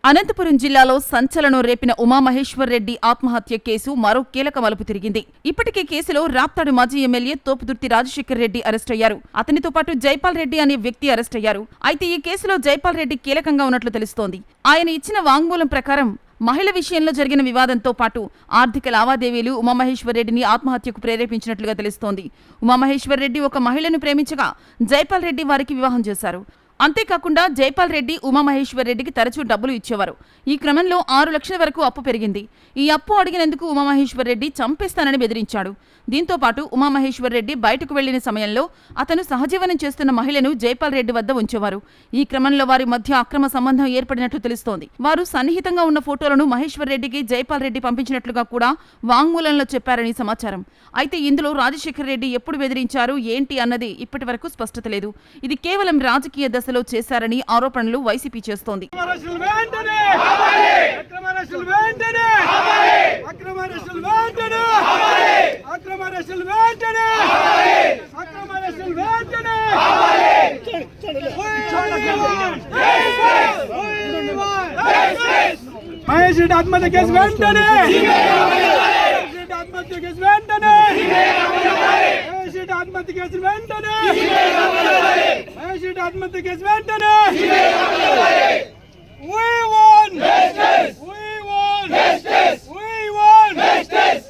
అనంతపురం జిల్లాలో సంచలనం రేపిన ఉమామహేశ్వర్ రెడ్డి ఆత్మహత్య కేసు మరో కీలక మలుపు తిరిగింది. ఇప్పటికే కేసులో రాప్తాడు మాజీ ఎమ్మెల్యే తోపుదుర్తి రాజశేఖర్ రెడ్డి అరెస్టయ్యారు. అతనితో పాటు జైపాల్ రెడ్డి అనే వ్యక్తి అరెస్టయ్యారు. అయితే ఈ కేసులో జైపాల్ రెడ్డి కీలకంగా ఉన్నట్లు తెలుస్తోంది. ఆయన ఇచ్చిన వాంగ్మూలం ప్రకారం మహిళ విషయంలో జరిగిన వివాదంతో పాటు ఆర్థిక లావాదేవీలు ఉమామహేశ్వర్ రెడ్డిని ఆత్మహత్యకు ప్రేరేపించినట్లుగా తెలుస్తోంది. ఉమామహేశ్వర్ రెడ్డి ఒక మహిళను ప్రేమించగా జైపాల్ రెడ్డి వారికి వివాహం చేశారు. అంతేకాకుండా జైపాల్ రెడ్డి ఉమామహేశ్వర్ రెడ్డికి తరచూ డబ్బులు ఇచ్చేవారు. ఈ క్రమంలో 6 లక్షల వరకు అప్పు పెరిగింది. ఈ అప్పు అడిగినందుకు ఉమామహేశ్వర్ రెడ్డి చంపేస్తానని బెదిరించాడు. దీంతో పాటు ఉమామహేశ్వర్ రెడ్డి బయటకు వెళ్లిన సమయంలో అతను సహజీవనం చేస్తున్న మహిళను జైపాల్ రెడ్డి వద్ద ఉంచేవారు. ఈ క్రమంలో వారి మధ్య అక్రమ సంబంధం ఏర్పడినట్లు తెలుస్తోంది. వారు సన్నిహితంగా ఉన్న ఫోటోలను మహేశ్వర్ రెడ్డికి జైపాల్ రెడ్డి పంపించినట్లుగా కూడా వాంగ్మూలంలో చెప్పారని సమాచారం. అయితే ఇందులో రాజశేఖర్ రెడ్డి ఎప్పుడు బెదిరించారు ఏంటి అన్నది ఇప్పటి వరకు స్పష్టత లేదు. ఇది కేవలం రాజకీయ దశలో చేశారని ఆరోపణలు వైసీపీ చేస్తోంది. మహేష్ రెడ్డి ఆత్మహత్య కేసు వెంటనే, ఆత్మహత్య కేసు వెంటనే, మహేష్ రెడ్డి ఆత్మహత్య కేసు వెంటనే, మహేష్ రెడ్డి ఆత్మహత్య కేసు వెంటనే. We want justice. We want justice. We want justice.